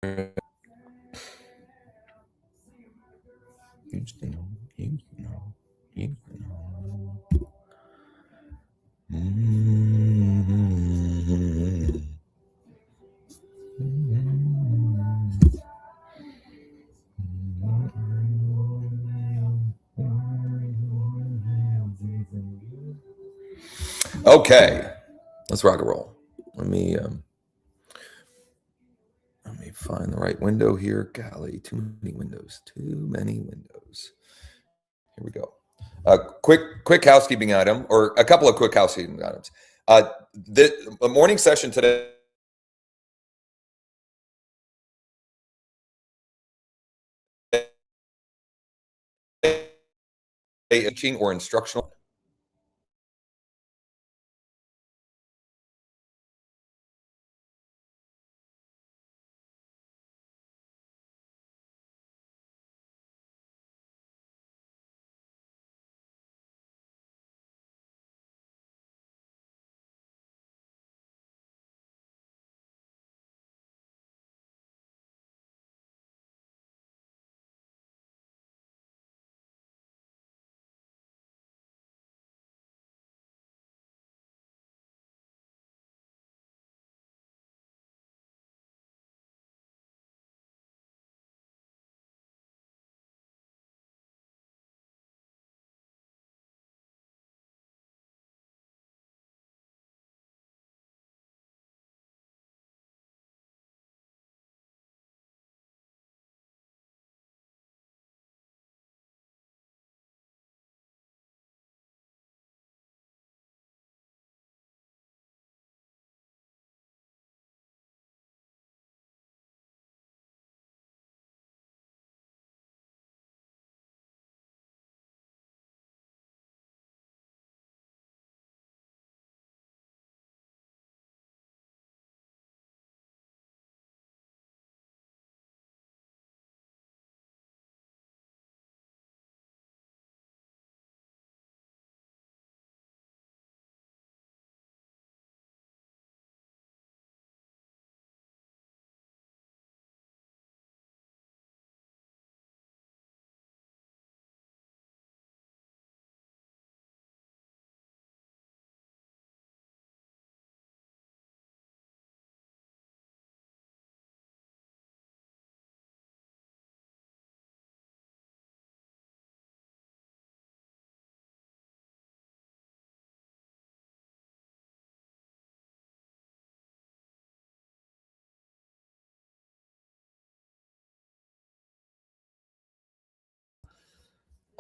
Okay, let's rock and roll. Let me find the right window here. Golly, too many windows. Too many windows. Here we go. Quick housekeeping item, or a couple of quick housekeeping items. The morning session today teaching or instructional.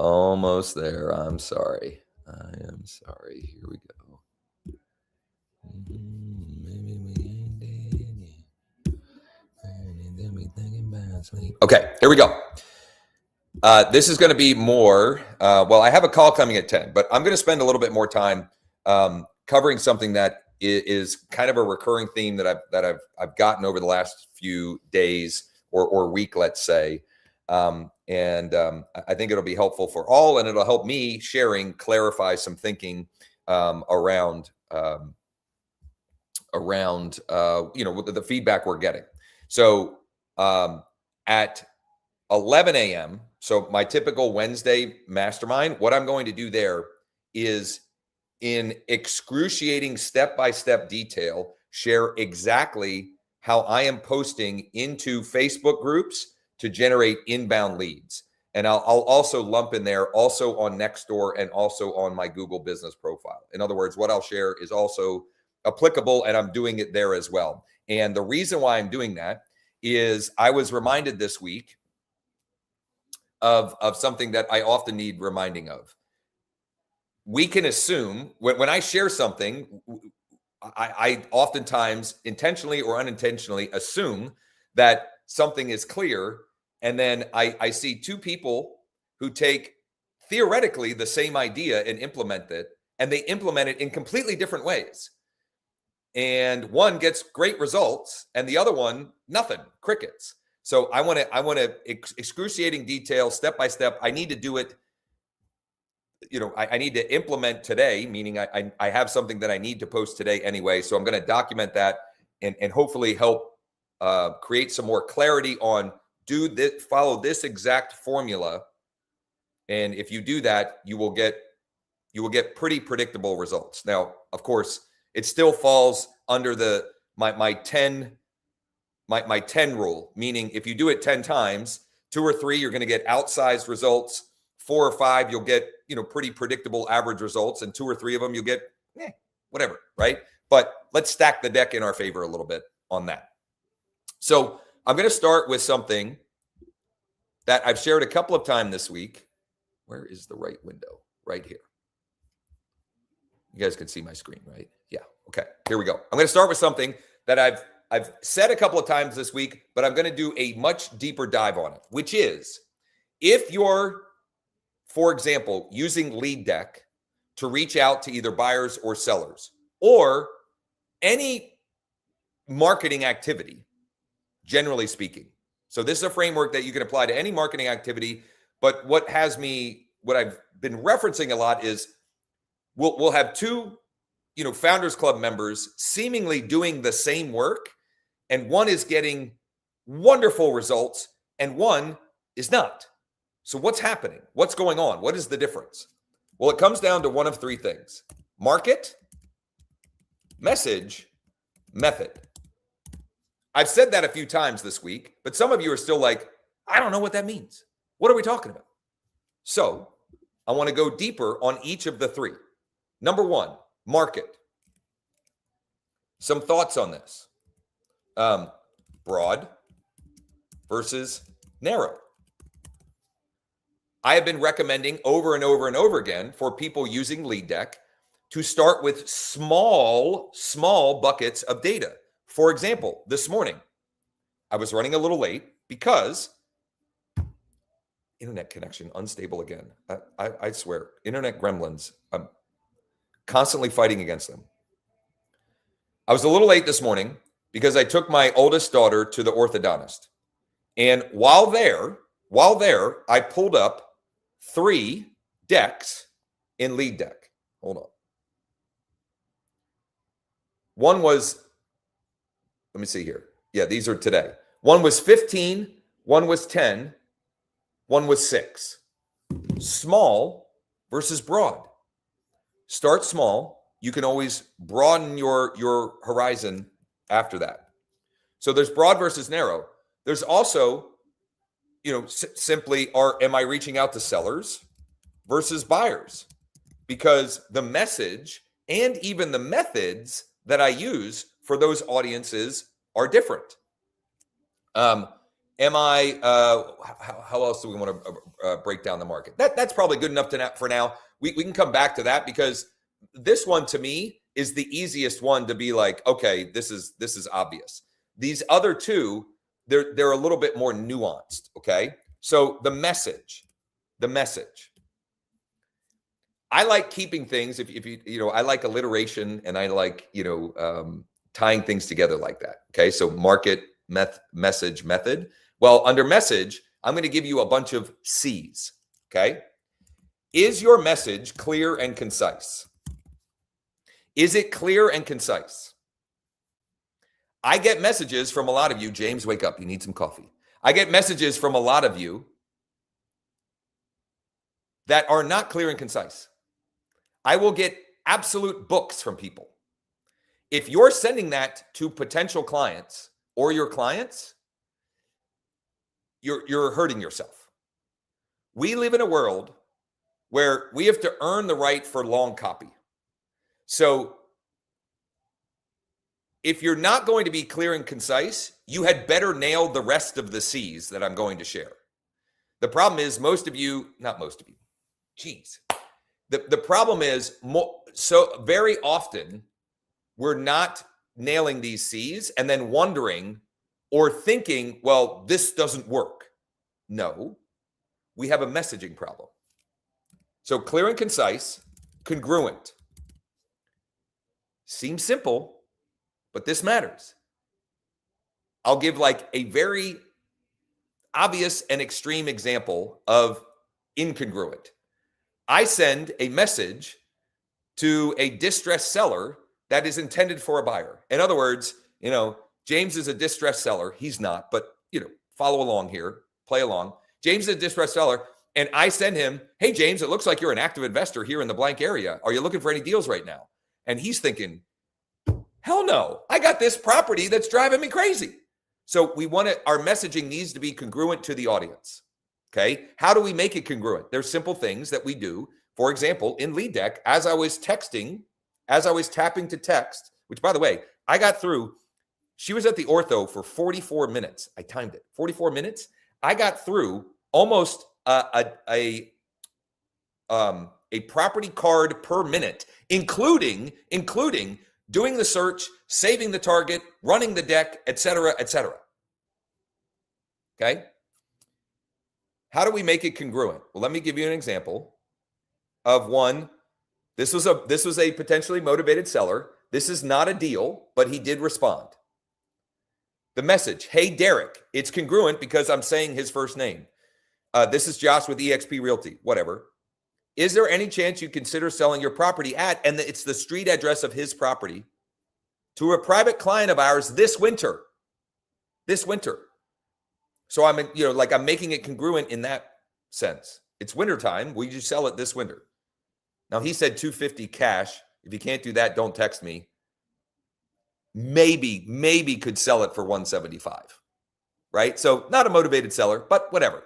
Almost there. I'm sorry. I am sorry. Here we go. Okay, here we go. This is going to be more. Well, I have a call coming at 10, but I'm going to spend a little bit more time covering something that is kind of a recurring theme that I've gotten over the last few days or week, let's say. I think it'll be helpful for all, and it'll help me clarify some thinking around the feedback we're getting. So at 11 a.m., so my typical Wednesday mastermind, what I'm going to do there is in excruciating step-by-step detail, share exactly how I am posting into Facebook groups to generate inbound leads. And I'll also lump in there also on Nextdoor and also on my Google business profile. In other words, what I'll share is also applicable, and I'm doing it there as well. And the reason why I'm doing that is I was reminded this week of something that I often need reminding of. We can assume when I share something, I oftentimes intentionally or unintentionally assume that something is clear. And then I see two people who take theoretically the same idea and implement it, and they implement it in completely different ways. And one gets great results and the other one, nothing, crickets. So I want to excruciating detail, step by step. I need to do it. I need to implement today, meaning I have something that I need to post today anyway. So I'm going to document that and hopefully help create some more clarity on follow this exact formula. And if you do that, you will get pretty predictable results. Now, of course, it still falls under my 10 rule, meaning if you do it 10 times, 2 or 3, you're going to get outsized results. 4 or 5, you'll get, pretty predictable average results. And 2 or 3 of them, you'll get whatever, right? But let's stack the deck in our favor a little bit on that. So I'm going to start with something that I've shared a couple of times this week. Where is the right window? Right here. You guys can see my screen, right? Yeah. Okay. Here we go. I'm going to start with something that I've said a couple of times this week, but I'm going to do a much deeper dive on it, which is if you're, for example, using Lead Deck to reach out to either buyers or sellers or any marketing activity, generally speaking. So this is a framework that you can apply to any marketing activity. But what I've been referencing a lot is we'll have 2, Founders Club members seemingly doing the same work, and one is getting wonderful results and one is not. So what's happening? What's going on? What is the difference? Well, it comes down to one of 3 things: market, message, method. I've said that a few times this week, but some of you are still like, I don't know what that means. What are we talking about? So I want to go deeper on each of the 3. Number 1, market. Some thoughts on this. Broad versus narrow. I have been recommending over and over and over again for people using Lead Deck to start with small buckets of data. For example, this morning, I was running a little late because internet connection unstable again. I swear, internet gremlins. I'm constantly fighting against them. I was a little late this morning because I took my oldest daughter to the orthodontist. And while there, I pulled up 3 decks in Lead Deck. Hold on. One was, let me see here. Yeah, these are today. One was 15, one was 10, one was 6. Small versus broad. Start small. You can always broaden your horizon after that. So there's broad versus narrow. There's also, simply am I reaching out to sellers versus buyers? Because the message and even the methods that I use for those audiences are different. How else do we want to break down the market? That's probably good enough for now. We can come back to that because this one to me is the easiest one to be like, okay, this is obvious. These other 2, they're a little bit more nuanced. Okay. So the message. I like keeping things, if you I like alliteration and I like, tying things together like that. Okay. So market, message, method. Well, under message, I'm going to give you a bunch of C's. Okay. Is your message clear and concise? Is it clear and concise? I get messages from a lot of you. James, wake up. You need some coffee. I get messages from a lot of you that are not clear and concise. I will get absolute books from people. If you're sending that to potential clients or your clients, you're hurting yourself. We live in a world where we have to earn the right for long copy. So if you're not going to be clear and concise, you had better nail the rest of the C's that I'm going to share. The problem is not most of you, geez. The problem is so very often we're not nailing these C's and then wondering or thinking, well, this doesn't work. No, we have a messaging problem. So clear and concise, congruent. Seems simple, but this matters. I'll give like a very obvious and extreme example of incongruent. I send a message to a distressed seller that is intended for a buyer. In other words, James is a distressed seller. He's not, but follow along here, play along. James is a distressed seller. And I send him, hey, James, it looks like you're an active investor here in the blank area. Are you looking for any deals right now? And he's thinking, hell no, I got this property that's driving me crazy. So our messaging needs to be congruent to the audience. Okay. How do we make it congruent? There's simple things that we do. For example, in Lead Deck, as I was tapping to text, which by the way, I got through, she was at the ortho for 44 minutes. I timed it, 44 minutes. I got through almost a property card per minute, including doing the search, saving the target, running the deck, et cetera, et cetera. Okay. How do we make it congruent? Well, let me give you an example of one. This was a potentially motivated seller. This is not a deal, but he did respond. The message, hey, Derek, it's congruent because I'm saying his first name. This is Josh with eXp Realty, whatever. Is there any chance you consider selling your property at, and it's the street address of his property, to a private client of ours this winter? So I'm making it congruent in that sense. It's wintertime. Will you sell it this winter? Now he said $250 cash. If you can't do that, don't text me. Maybe could sell it for $175, right? So not a motivated seller, but whatever.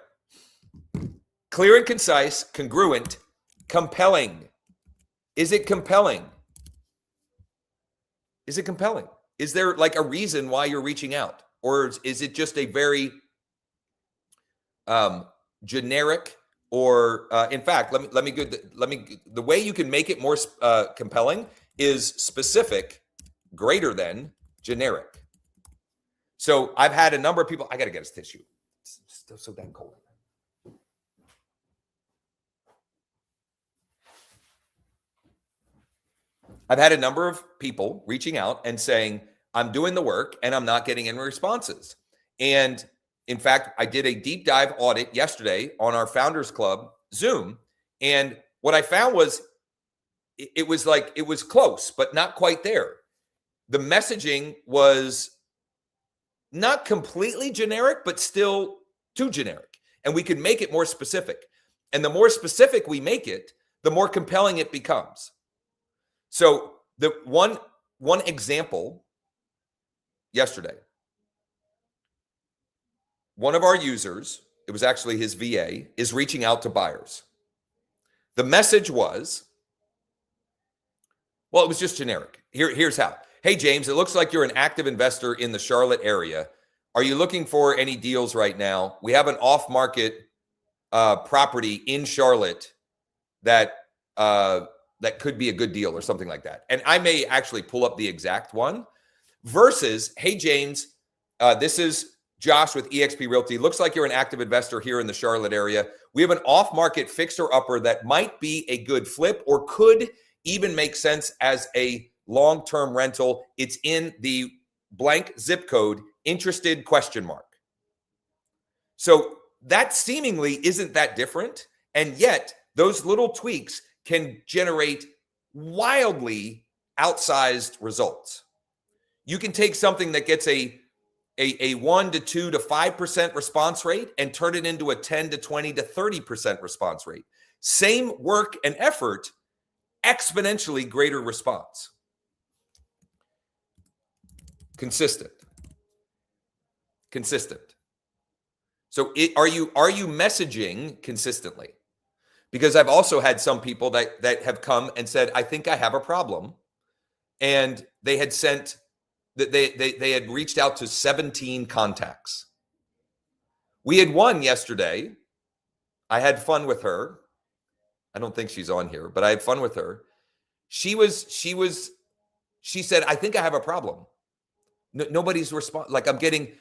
Clear and concise, congruent, compelling. Is it compelling? Is it compelling? Is there like a reason why you're reaching out? Or is it just a very generic, or in fact, the way you can make it more compelling is specific greater than generic. So I've had a number of people, I got to get us tissue. It's still so damn cold. I've had a number of people reaching out and saying, I'm doing the work and I'm not getting any responses. And in fact, I did a deep dive audit yesterday on our Founders Club Zoom. And what I found was it was close, but not quite there. The messaging was not completely generic, but still too generic. And we could make it more specific. And the more specific we make it, the more compelling it becomes. So the one example yesterday, one of our users, it was actually his VA, is reaching out to buyers. The message was, well, it was just generic. Here's how. Hey, James, it looks like you're an active investor in the Charlotte area. Are you looking for any deals right now? We have an off-market property in Charlotte that could be a good deal or something like that. And I may actually pull up the exact one versus, hey, James, this is Josh with eXp Realty. Looks like you're an active investor here in the Charlotte area. We have an off-market fixer-upper that might be a good flip or could even make sense as a long-term rental. It's in the blank zip code, interested ? So that seemingly isn't that different. And yet those little tweaks can generate wildly outsized results. You can take something that gets a 1 to 2 to 5% response rate and turn it into a 10 to 20 to 30% response rate. Same work and effort, exponentially greater response. Consistent. So are you messaging consistently? Because I've also had some people that have come and said, I think I have a problem. And they had sent that they had reached out to 17 contacts. We had one yesterday. I had fun with her. I don't think she's on here, but I had fun with her. She said, I think I have a problem. Nobody's responding. Like I'm getting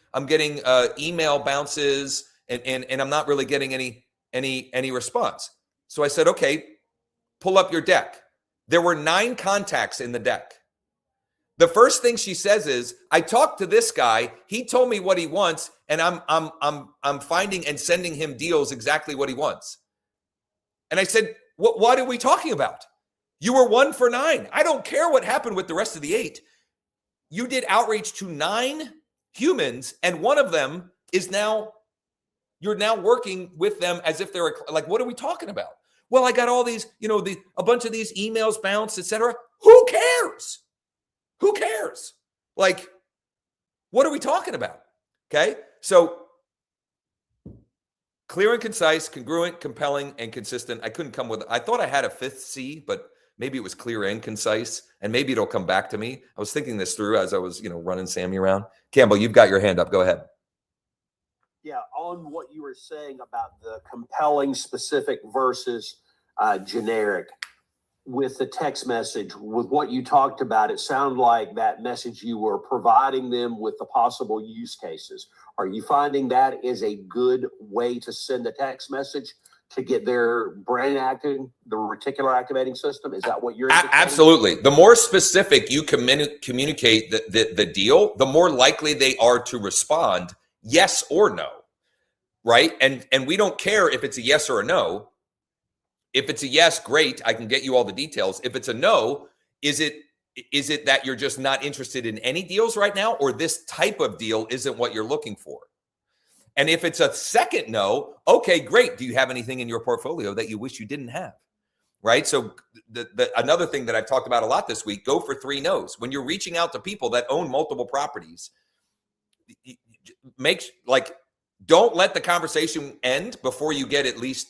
email bounces and I'm not really getting any response. So I said, okay, pull up your deck. There were 9 contacts in the deck. The first thing she says is, I talked to this guy. He told me what he wants, and I'm finding and sending him deals exactly what he wants. And I said, what are we talking about? You were 1 for 9. I don't care what happened with the rest of the 8. You did outreach to 9 humans, and one of them is now, you're now working with them as if they're like, what are we talking about? Well, I got all these, a bunch of these emails bounced, etc. Who cares? Who cares? Like, what are we talking about? Okay. So clear and concise, congruent, compelling, and consistent. I couldn't come with, I thought I had a fifth C, but maybe it was clear and concise, and maybe it'll come back to me. I was thinking this through as I was, running Sammy around. Campbell, you've got your hand up. Go ahead. Yeah, on what you were saying about the compelling, specific versus generic with the text message, with what you talked about, it sounded like that message you were providing them with the possible use cases. Are you finding that is a good way to send a text message to get their brain acting, the reticular activating system? Is that what you're indicating? Absolutely. The more specific you communicate the deal, the more likely they are to respond yes or no, right? And we don't care if it's a yes or a no. If it's a yes, great, I can get you all the details. If it's a no, is it that you're just not interested in any deals right now, or this type of deal isn't what you're looking for? And if it's a second no, okay, great. Do you have anything in your portfolio that you wish you didn't have? Right? So another thing that I've talked about a lot this week, go for 3 no's. When you're reaching out to people that own multiple properties, don't let the conversation end before you get at least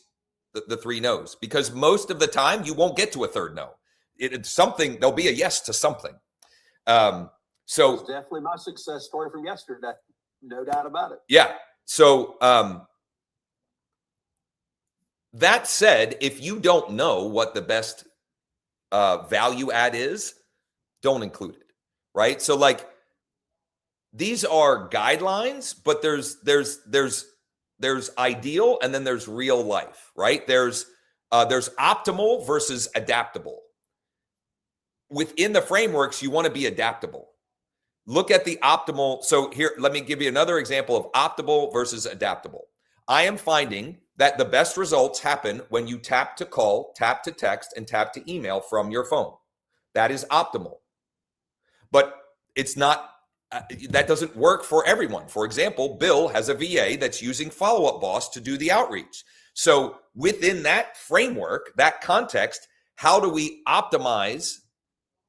the 3 no's, because most of the time you won't get to a third no. It's something, there'll be a yes to something. So it's definitely my success story from yesterday. No doubt about it. Yeah. So that said, if you don't know what the best value add is, don't include it. Right. So like, these are guidelines, but there's ideal, and then there's real life, right? There's optimal versus adaptable. Within the frameworks, you want to be adaptable. Look at the optimal. So here, let me give you another example of optimal versus adaptable. I am finding that the best results happen when you tap to call, tap to text, and tap to email from your phone. That is optimal. But it's not, that doesn't work for everyone. For example, Bill has a VA that's using Follow Up Boss to do the outreach. So within that framework, that context, how do we optimize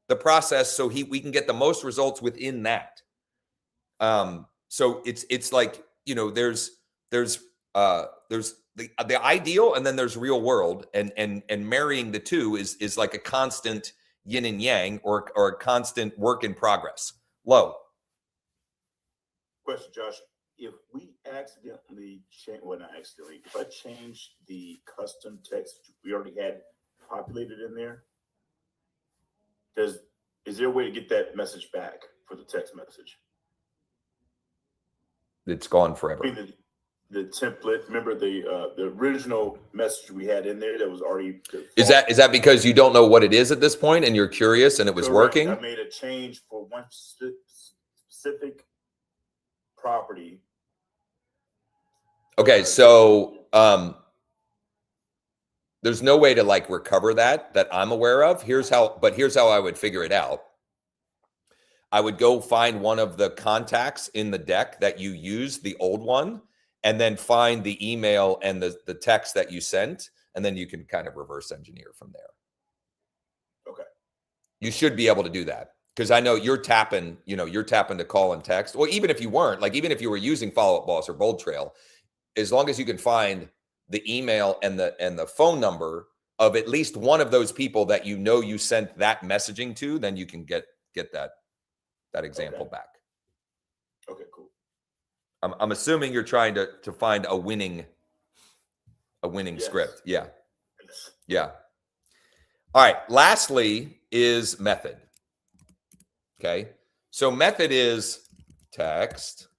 the process so we can get the most results within that? So it's like, there's the ideal, and then there's real world, and marrying the two is like a constant yin and yang, or a constant work in progress. Low. Question, Josh. If we accidentally change, well, not accidentally, if I change the custom text we already had populated in there, is there a way to get that message back for the text message? It's gone forever. I mean, the template, remember the original message we had in there that was already. Is that because you don't know what it is at this point and you're curious and it was working? I made a change for one specific property. Okay, so there's no way to like recover that I'm aware of. Here's how I would figure it out. I would go find one of the contacts in the deck that you used, the old one, and then find the email and the text that you sent, and then you can kind of reverse engineer from there. Okay. You should be able to do that, because I know you're tapping to call and text. Well, even if you weren't, like even if you were using Follow Up Boss or Bold Trail, as long as you can find the email and the phone number of at least one of those people that you sent that messaging to, then you can get that example back. Okay, cool. I'm assuming you're trying to find a winning Yes. script. Yeah. Yes. Yeah. All right. Lastly is method. Okay. So method is text,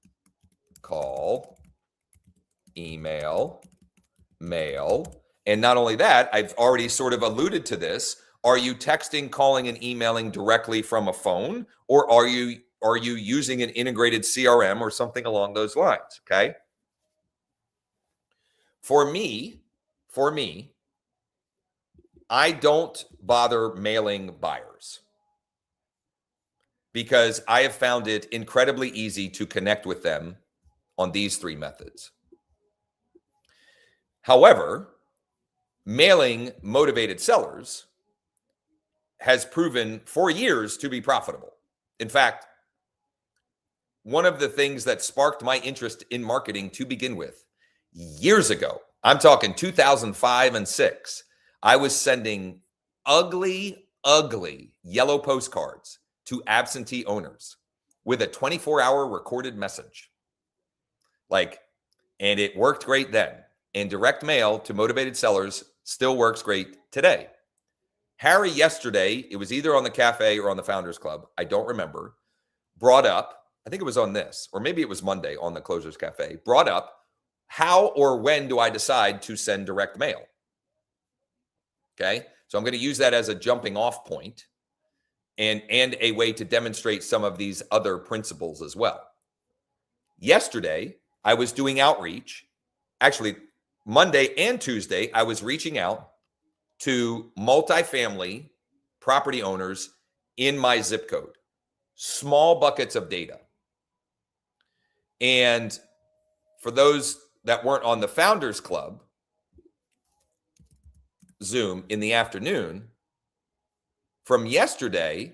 call, email, mail. And not only that, I've already sort of alluded to this. Are you texting, calling, and emailing directly from a phone, or are you using an integrated CRM or something along those lines? Okay. For me, I don't bother mailing buyers. because I have found it incredibly easy to connect with them on these 3 methods. However, mailing motivated sellers has proven for years to be profitable. In fact, one of the things that sparked my interest in marketing to begin with years ago, I'm talking 2005 and 6, I was sending ugly yellow postcards to absentee owners with a 24-hour recorded message. And it worked great then. And direct mail to motivated sellers still works great today. Harry yesterday, it was either on the cafe or on the Founders Club, I don't remember, brought up, I think it was on this, or maybe it was Monday on the Closers Cafe, brought up, how or when do I decide to send direct mail? Okay, so I'm going to use that as a jumping off point and a way to demonstrate some of these other principles as well. Yesterday, I was doing outreach. Actually, Monday and Tuesday, I was reaching out to multifamily property owners in my zip code, small buckets of data. And for those that weren't on the Founders Club Zoom in the afternoon, from yesterday,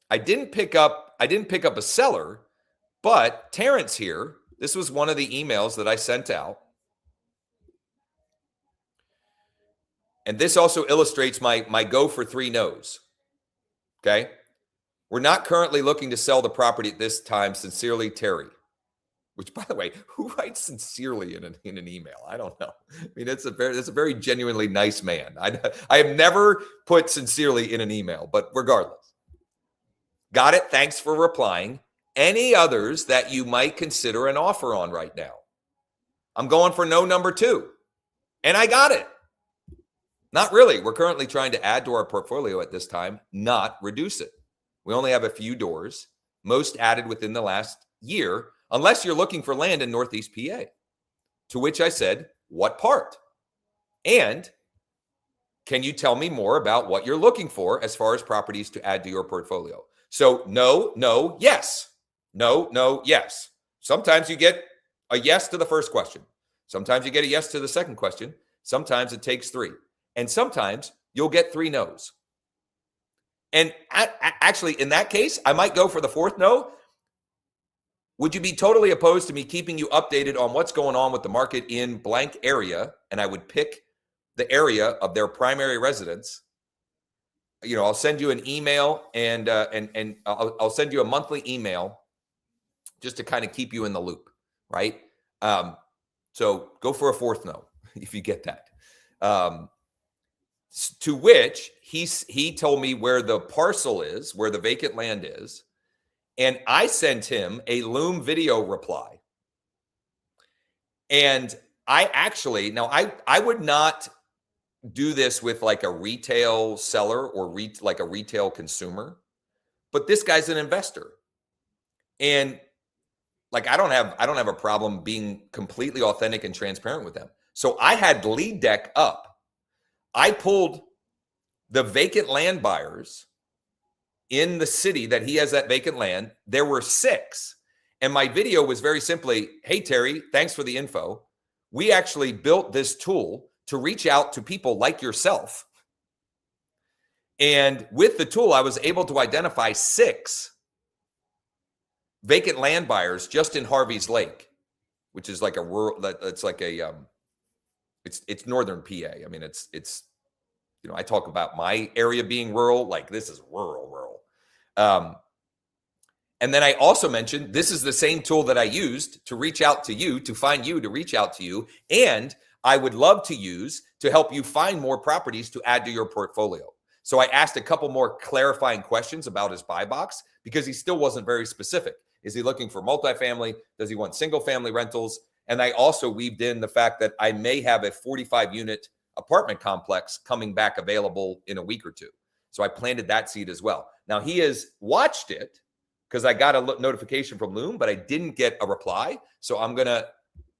I didn't pick up a seller, but Terrence here, this was one of the emails that I sent out. And this also illustrates my go for 3 no's. Okay. We're not currently looking to sell the property at this time. Sincerely, Terry. Which, by the way, who writes sincerely in an email? I don't know. I mean, it's a very genuinely nice man. I have never put sincerely in an email, but regardless. Got it. Thanks for replying. Any others that you might consider an offer on right now? I'm going for no number 2. And I got it. Not really. We're currently trying to add to our portfolio at this time, not reduce it. We only have a few doors, most added within the last year, unless you're looking for land in Northeast PA. To which I said, what part? And can you tell me more about what you're looking for as far as properties to add to your portfolio? So no, yes. No, yes. Sometimes you get a yes to the first question. Sometimes you get a yes to the second question. Sometimes it takes 3. And sometimes you'll get 3 no's. And actually, in that case, I might go for the 4th no. Would you be totally opposed to me keeping you updated on what's going on with the market in blank area? And I would pick the area of their primary residence. I'll send you an email and I'll send you a monthly email just to kind of keep you in the loop, right? So go for a 4th no if you get that. To which he told me where the parcel is, where the vacant land is. And I sent him a Loom video reply. And I would not do this with like a retail seller or like a retail consumer, but this guy's an investor. And like, I don't have a problem being completely authentic and transparent with them. So I had Lead Deck up. I pulled the vacant land buyers in the city that he has that vacant land. There were 6. And my video was very simply, hey, Terry, thanks for the info. We actually built this tool to reach out to people like yourself. And with the tool, I was able to identify 6 vacant land buyers just in Harvey's Lake, which is like a rural, it's like a, it's northern PA. I mean, it's I talk about my area being rural, like this is rural. And then I also mentioned this is the same tool that I used to reach out to you, to find you, to reach out to you. And I would love to use to help you find more properties to add to your portfolio. So I asked a couple more clarifying questions about his buy box because he still wasn't very specific. Is he looking for multifamily? Does he want single family rentals? And I also weaved in the fact that I may have a 45-unit apartment complex coming back available in a week or 2. So I planted that seed as well. Now he has watched it because I got a notification from Loom, but I didn't get a reply. So I'm gonna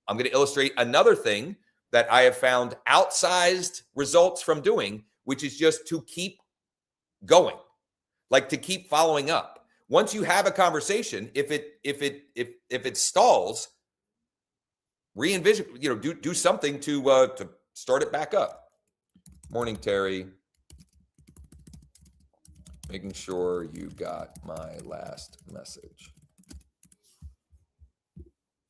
illustrate another thing that I have found outsized results from doing, which is just to keep going, like to keep following up. once you have a conversation, if it stalls, re-envision, do something to start it back up. Morning, Terry. Making sure you got my last message.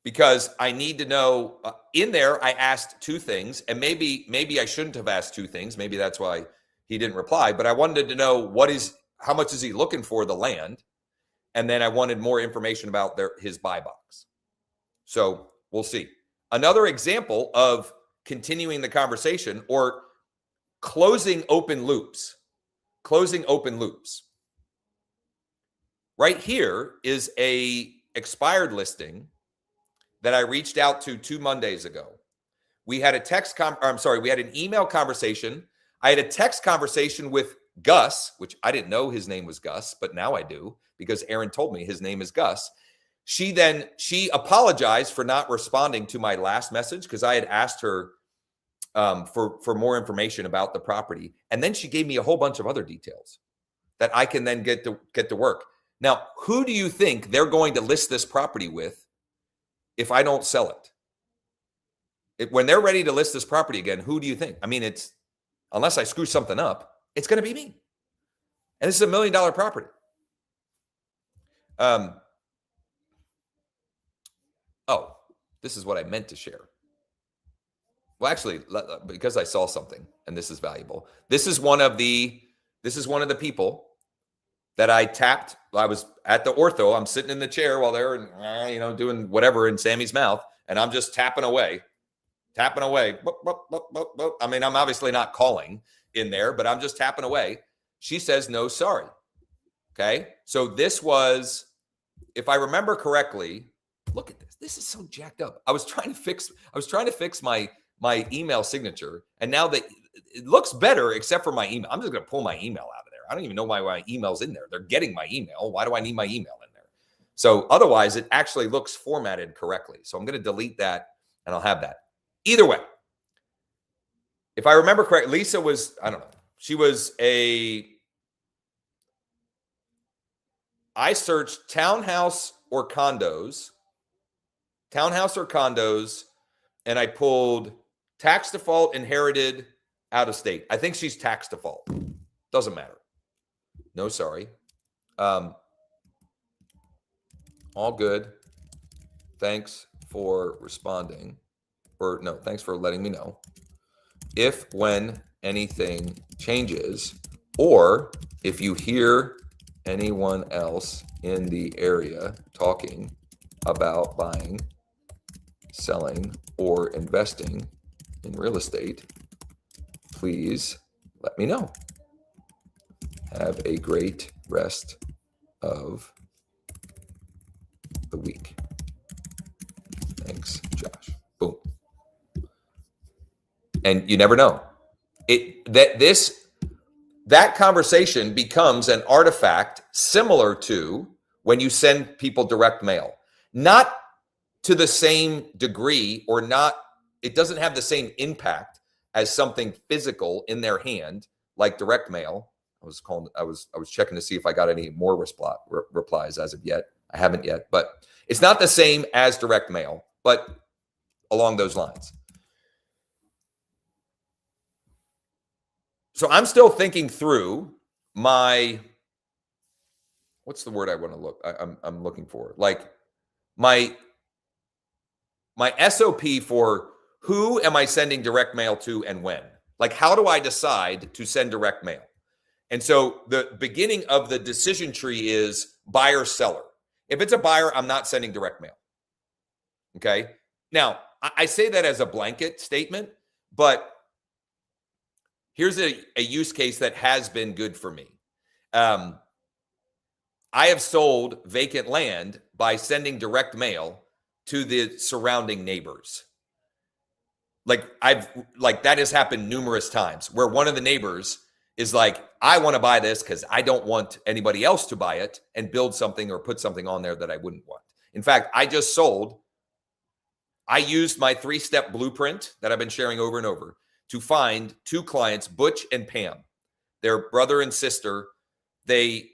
Because I need to know, in there, I asked two things, and maybe I shouldn't have asked two things. Maybe that's why he didn't reply, but I wanted to know how much is he looking for the land? And then I wanted more information about his buy box. So we'll see. Another example of continuing the conversation or closing open loops. Closing open loops. Right here is a expired listing that I reached out to 2 Mondays ago. We had we had an email conversation. I had a text conversation with Gus, which I didn't know his name was Gus, but now I do because Aaron told me his name is Gus. She apologized for not responding to my last message because I had asked her for more information about the property. And then she gave me a whole bunch of other details that I can then get to work. Now, who do you think they're going to list this property with if I don't sell it? When they're ready to list this property again, who do you think? I mean, unless I screw something up, it's going to be me. And this is $1 million property. This is what I meant to share. Well, actually, because I saw something, and this is valuable. This is one of the people that I tapped. I was at the ortho. I'm sitting in the chair while they're, doing whatever in Sammy's mouth, and I'm just tapping away. I mean, I'm obviously not calling in there, but I'm just tapping away. She says, no, sorry. Okay. So this was, if I remember correctly, look at this. This is so jacked up. I was trying to fix my email signature, and now that it looks better except for my email. I'm just going to pull my email out of there. I don't even know why my email's in there. They're getting my email. Why do I need my email in there? So otherwise, it actually looks formatted correctly. So I'm going to delete that, and I'll have that. Either way, if I remember correctly, Lisa was, I don't know, she was I searched townhouse or condos, and I pulled tax default, inherited, out of state. I think she's tax default. Doesn't matter. No, sorry. All good. Thanks for responding. Thanks for letting me know. If when anything changes, or if you hear anyone else in the area talking about buying, selling, or investing in real estate, please let me know. Have a great rest of the week. Thanks, Josh. Boom. And you never know. That conversation becomes an artifact similar to when you send people direct mail. Not to the same degree, or not, it doesn't have the same impact as something physical in their hand, like direct mail. I was checking to see if I got any more replies as of yet. I haven't yet, but it's not the same as direct mail, but along those lines. So I'm still thinking through what's the word I want to look? I'm looking for, like my SOP for who am I sending direct mail to and when? Like, how do I decide to send direct mail? And so the beginning of the decision tree is buyer seller. If it's a buyer, I'm not sending direct mail. Okay. Now, I say that as a blanket statement, but here's a use case that has been good for me. I have sold vacant land by sending direct mail to the surrounding neighbors. That has happened numerous times where one of the neighbors is like, I want to buy this because I don't want anybody else to buy it and build something or put something on there that I wouldn't want. In fact, I used my 3-step blueprint that I've been sharing over and over to find 2 clients, Butch and Pam. They're brother and sister. They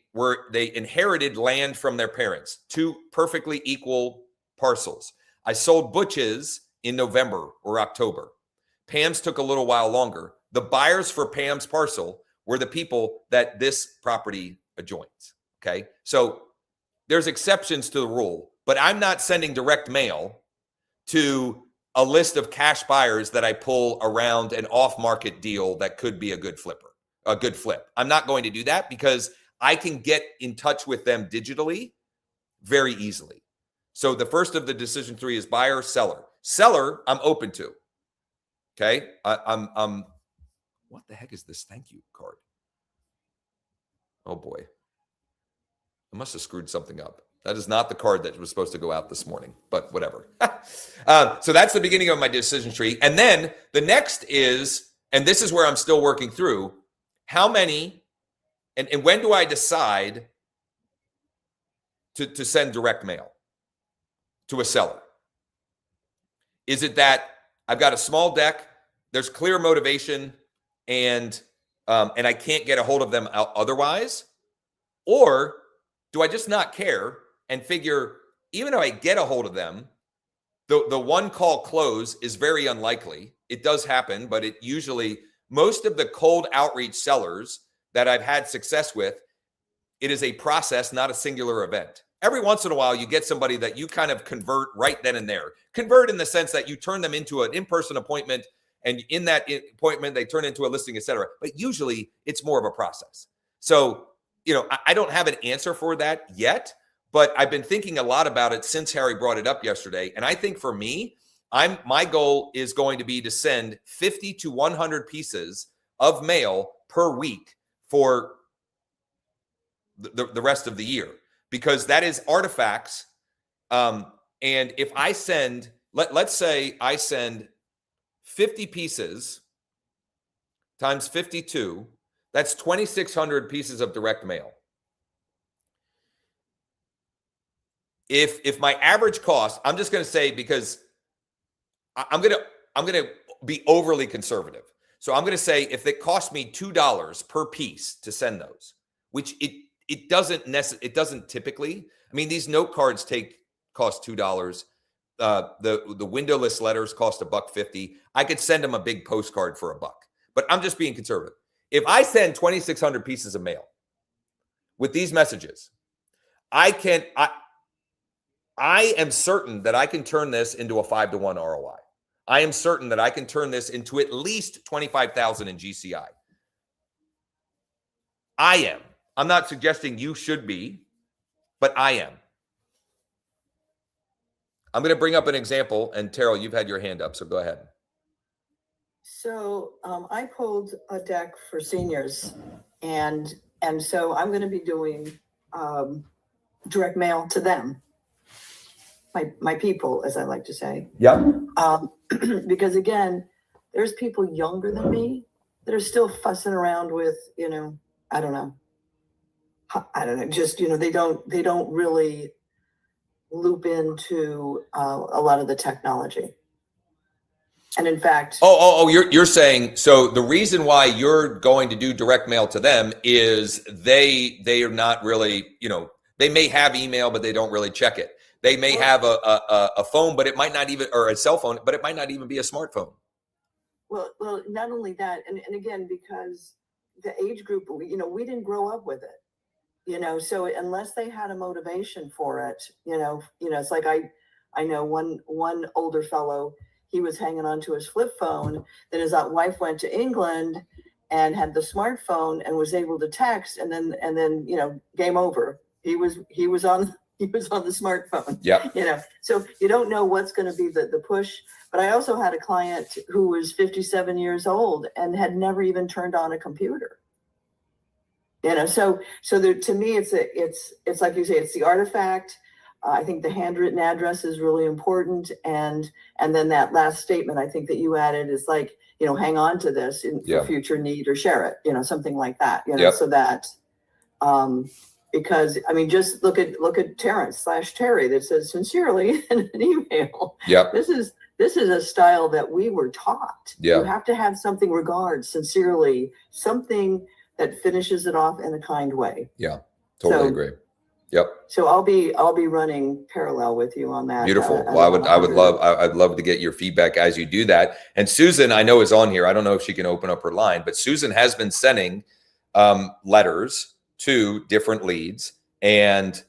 they inherited land from their parents, 2 perfectly equal parcels. I sold Butch's in November or October. Pam's took a little while longer. The buyers for Pam's parcel were the people that this property adjoins. Okay. So there's exceptions to the rule, but I'm not sending direct mail to a list of cash buyers that I pull around an off-market deal that could be a good flip. I'm not going to do that because I can get in touch with them digitally very easily. So the first of the decision 3 is buyer, seller. Seller, I'm open to. Okay. I'm what the heck is this thank you card? Oh boy. I must have screwed something up. That is not the card that was supposed to go out this morning, but whatever. So that's the beginning of my decision tree. And then the next is, and this is where I'm still working through, how many, and when do I decide to send direct mail to a seller? Is it that I've got a small deck, there's clear motivation, and I can't get a hold of them otherwise? Or do I just not care and figure, even if I get a hold of them, the one call close is very unlikely. It does happen, but it usually, most of the cold outreach sellers that I've had success with, it is a process, not a singular event. Every once in a while, you get somebody that you kind of convert right then and there. Convert in the sense that you turn them into an in-person appointment, and in that appointment, they turn into a listing, et cetera. But usually, it's more of a process. So, I don't have an answer for that yet, but I've been thinking a lot about it since Harry brought it up yesterday. And I think for me, my goal is going to be to send 50 to 100 pieces of mail per week for the rest of the year, because that is artifacts. And if I send, let's say I send 50 pieces times 52, that's 2,600 pieces of direct mail. If my average cost, I'm just going to say, because I'm going to be overly conservative. So I'm going to say if it costs me $2 per piece to send those, which it doesn't typically. I mean, these note cards cost $2. The windowless letters cost $1.50. I could send them a big postcard for $1, but I'm just being conservative. If I send 2,600 pieces of mail with these messages, I am certain that I can turn this into a 5-to-1 ROI. I am certain that I can turn this into at least 25,000 in GCI. I am. I'm not suggesting you should be, but I am. I'm going to bring up an example, and Terrell, you've had your hand up, so go ahead. So I pulled a deck for seniors, and so I'm going to be doing direct mail to them, my people, as I like to say. Yeah. Because again, there's people younger than me that are still fussing around with, I don't know, just, they don't really loop into a lot of the technology. And in fact, you're saying, so the reason why you're going to do direct mail to them is they are not really, they may have email, but they don't really check it. They may have a phone, but it might not even, or a cell phone, but it might not even be a smartphone. Well, not only that, and again, because the age group, we didn't grow up with it, so unless they had a motivation for it, it's like I know one older fellow, he was hanging on to his flip phone. Then his wife went to England and had the smartphone and was able to text, and then game over. He was on the smartphone. Yeah. So you don't know what's going to be the push. But I also had a client who was 57 years old and had never even turned on a computer. So to me, it's like you say, it's the artifact. I think the handwritten address is really important, and then that last statement I think that you added is like, hang on to this for future need, or share it, something like that, so that because I mean, just look at Terrence/Terry that says sincerely in an email. Yeah. This is a style that we were taught. Yeah. You have to have something sincerely, something that finishes it off in a kind way. Yeah. Totally So- agree. Yep. So I'll be running parallel with you on that. Beautiful. Well, I'd love to get your feedback as you do that. And Susan, I know, is on here. I don't know if she can open up her line, but Susan has been sending letters to different leads, and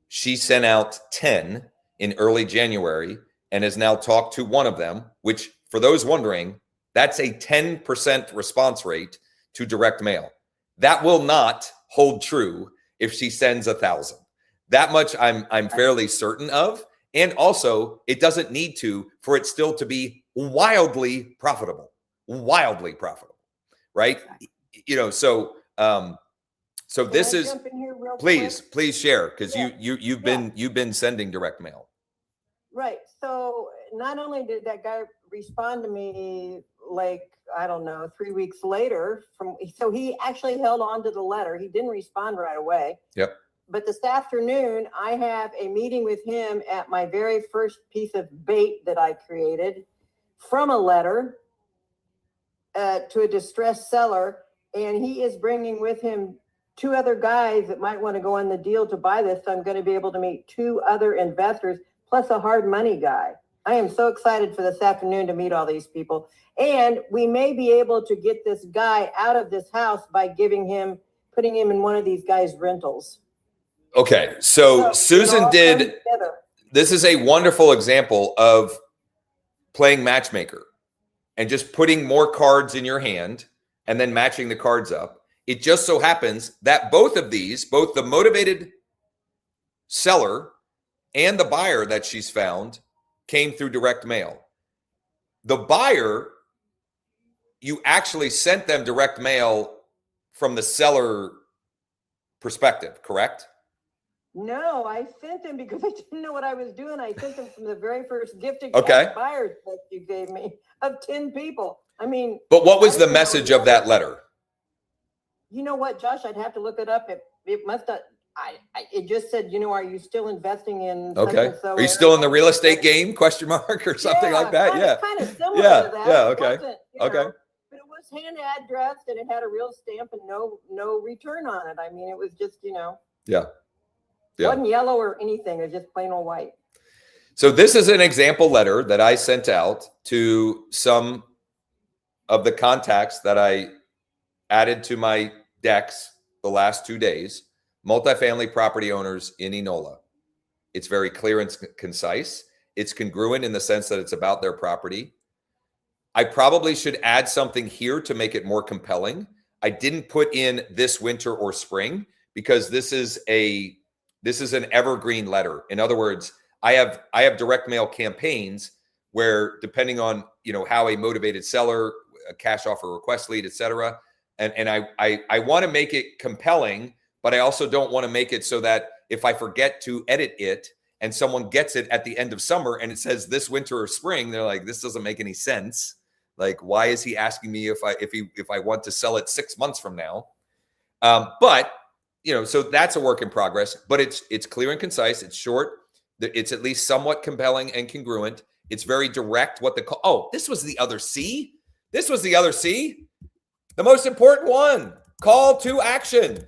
she sent out 10 in early January and has now talked to one of them, which, for those wondering, that's a 10% response rate to direct mail. That will not hold true if she sends 1,000. That much I'm fairly certain of. And also, it doesn't need to for it still to be wildly profitable, right? So this Can I is, jump in here real please quick? share, because Yeah. you've been sending direct mail. Right. So not only did that guy respond to me, like, I don't know, 3 weeks later so he actually held on to the letter. He didn't respond right away. Yep. But this afternoon, I have a meeting with him at my very first piece of bait that I created from a letter to a distressed seller. And he is bringing with him 2 other guys that might want to go on the deal to buy this. So I'm going to be able to meet 2 other investors, plus a hard money guy. I am so excited for this afternoon to meet all these people. And we may be able to get this guy out of this house by putting him in one of these guys' rentals. Okay, so Susan all did. come together. This is a wonderful example of playing matchmaker and just putting more cards in your hand and then matching the cards up. It just so happens that both the motivated seller and the buyer that she's found, came through direct mail. The buyer, you actually sent them direct mail from the seller perspective, correct? No, I sent them because I didn't know what I was doing. I sent them from the very first gifted Okay. buyers list you gave me of 10 people. I mean, But what was I the didn't know message of that letter? You know what, Josh? I'd have to look it up. It must have. It just said, are you still investing in? Okay. So Are you still in the real estate game? Question mark or something like that? Yeah. Kind of similar Yeah, to that. yeah, It okay, wasn't, okay. But it was hand addressed and it had a real stamp and no return on it. I mean, it was just, Yeah. It wasn't yellow or anything. It was just plain old white. So this is an example letter that I sent out to some of the contacts that I added to my decks the last 2 days, multifamily property owners in Enola. It's very clear and concise. It's congruent in the sense that it's about their property. I probably should add something here to make it more compelling. I didn't put in this winter or spring because this is an evergreen letter. In other words, I have direct mail campaigns where, depending on how a motivated seller, a cash offer request lead, et cetera, and I want to make it compelling, but I also don't want to make it so that if I forget to edit it and someone gets it at the end of summer and it says this winter or spring, they're like, this doesn't make any sense. Like, why is he asking me if I want to sell it 6 months from now? But so that's a work in progress. But it's clear and concise. It's short. It's at least somewhat compelling and congruent. It's very direct. This was the other C. This was the other C. The most important one. Call to action.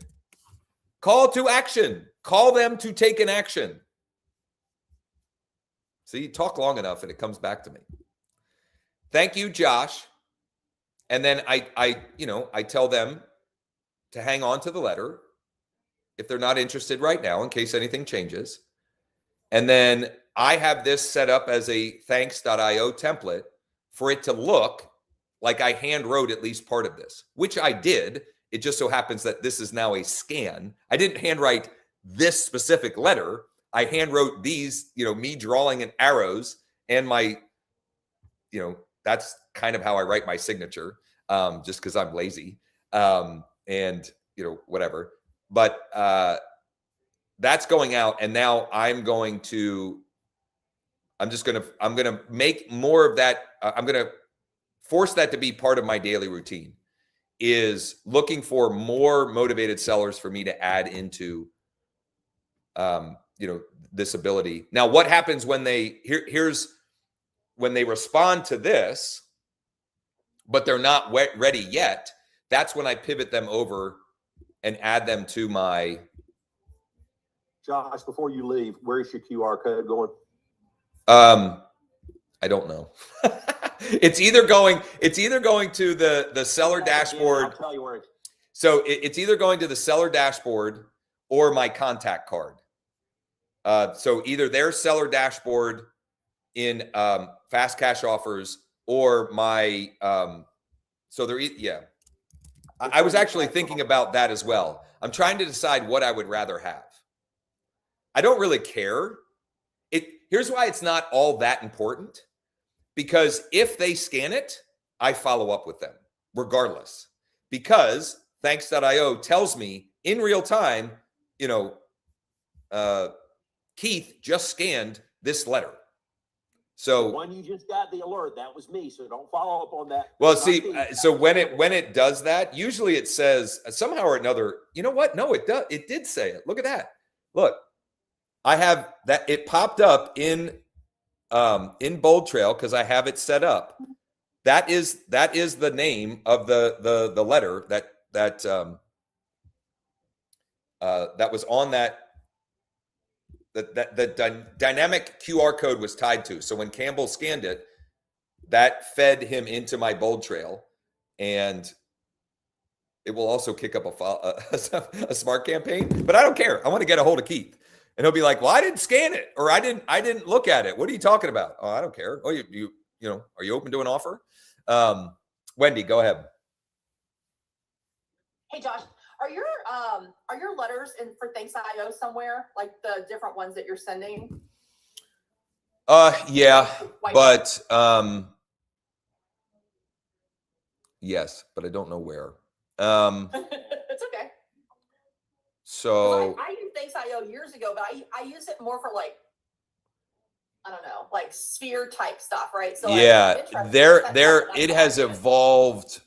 Call to action. Call them to take an action. See, talk long enough and it comes back to me. Thank you, Josh. And then I tell them to hang on to the letter if they're not interested right now in case anything changes. And then I have this set up as a thanks.io template for it to look like I hand wrote at least part of this, which I did. It just so happens that this is now a scan. I didn't handwrite this specific letter. I hand wrote these, me drawing in arrows and my, that's kind of how I write my signature, just because I'm lazy, and whatever. But that's going out, and now I'm going to make more of that. I'm going to force that to be part of my daily routine, is looking for more motivated sellers for me to add into, this ability. Now, what happens when when they respond to this, but they're not ready yet? That's when I pivot them over and add them to my Josh, before you leave, where's your QR code going? I don't know. It's either going to the seller dashboard. I'll tell you where it's. So it's either going to the seller dashboard or my contact card. So either their seller dashboard in fast cash offers or my so they're yeah. I was actually thinking about that as well. I'm trying to decide what I would rather have. I don't really care. Here's why it's not all that important. Because if they scan it, I follow up with them regardless. Because Thanks.io tells me in real time, Keith just scanned this letter. So the one you just got the alert, that was me. So don't follow up on that. well, see, so when it does that, usually it says somehow or another, you know what? No, it does. It did say it. Look at that. Look, I have that. It popped up in Bold Trail because I have it set up. That is the name of the letter that was on that dynamic QR code was tied to. So when Campbell scanned it, that fed him into my Bold Trail, and it will also kick up a smart campaign. But I don't care. I want to get a hold of Keith, and he'll be like, "Well, I didn't scan it, or I didn't look at it. What are you talking about?" Oh, I don't care. Oh, you are you open to an offer? Wendy, go ahead. Hey, Josh, are your letters in for Thanks.io somewhere, like the different ones that you're sending? Yeah, but yes, but I don't know where. It's okay. So I used Thanks.io years ago, but I use it more for like, I don't know, like sphere type stuff, right? So yeah, it has evolved.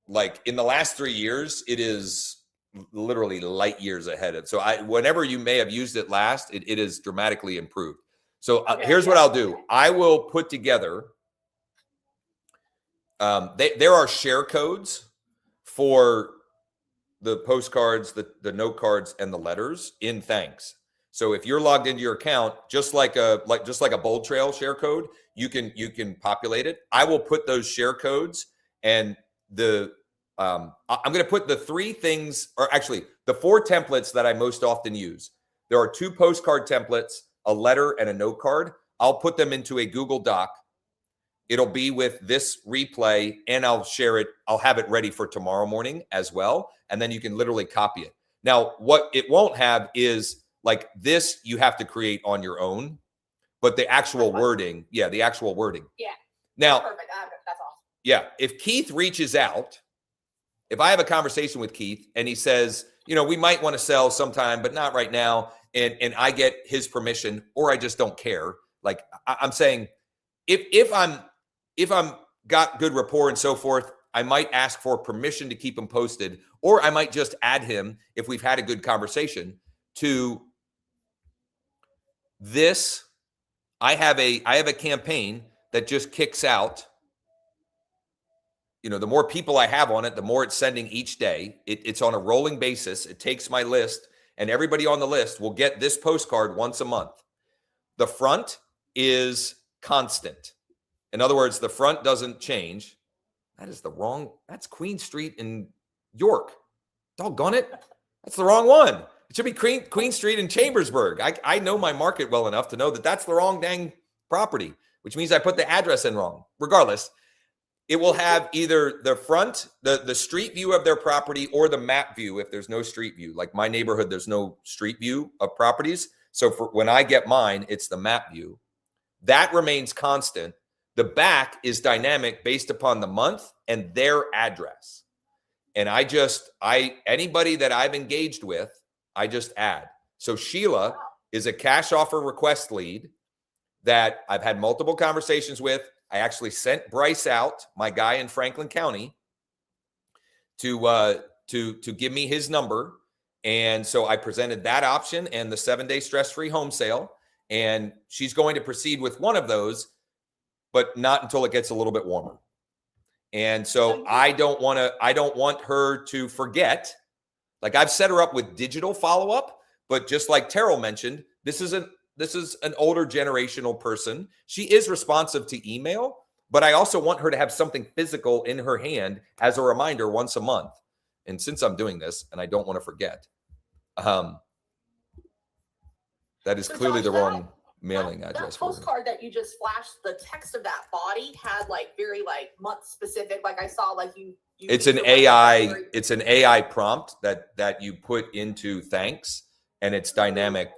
Like in the last 3 years, it is literally light years ahead of. So whenever you may have used it last, it is dramatically improved. So here's what I'll do. I will put together. There are share codes for the postcards, the note cards, and the letters in Thanks. So if you're logged into your account, just like a Bold Trail share code, you can populate it. I will put those share codes and I'm going to put the 3 things, or actually the 4 templates that I most often use. There are 2 postcard templates, a letter, and a note card. I'll put them into a Google Doc. It'll be with this replay, and I'll share it. I'll have it ready for tomorrow morning as well. And then you can literally copy it. Now, what it won't have is like this, you have to create on your own, but the actual wording. Yeah, the actual wording. Yeah. Now, perfect. That's awesome. Yeah. If Keith reaches out, if I have a conversation with Keith and he says, we might want to sell sometime, but not right now, and I get his permission, or I just don't care. Like I'm saying, if I'm got good rapport and so forth, I might ask for permission to keep him posted, or I might just add him if we've had a good conversation to this. I have a campaign that just kicks out. The more people I have on it, the more it's sending each day. It's on a rolling basis. It takes my list, and everybody on the list will get this postcard once a month. The front is constant. In other words, the front doesn't change. That's Queen Street in York. Doggone it. That's the wrong one. It should be Queen Street in Chambersburg. I know my market well enough to know that that's the wrong dang property, which means I put the address in wrong. Regardless, it will have either the front, the street view of their property, or the map view if there's no street view. Like my neighborhood, there's no street view of properties. So for when I get mine, it's the map view. That remains constant. The back is dynamic based upon the month and their address. And anybody that I've engaged with, I just add. So Sheila is a cash offer request lead that I've had multiple conversations with. I actually sent Bryce out, my guy in Franklin County, to give me his number. And so I presented that option and the 7-day stress-free home sale. And she's going to proceed with one of those, but not until it gets a little bit warmer. And so I don't want her to forget. Like I've set her up with digital follow-up, But just like Terrell mentioned, this is an older generational person. She is responsive to email, but I also want her to have something physical in her hand as a reminder once a month. And since I'm doing this and I don't want to forget, that is So clearly Josh, the wrong mailing that address for her. postcard that you just flashed, the text of that body had like very like month specific. Like I saw like you It's did an your AI. February. It's an AI prompt that you put into thanks, and it's dynamic.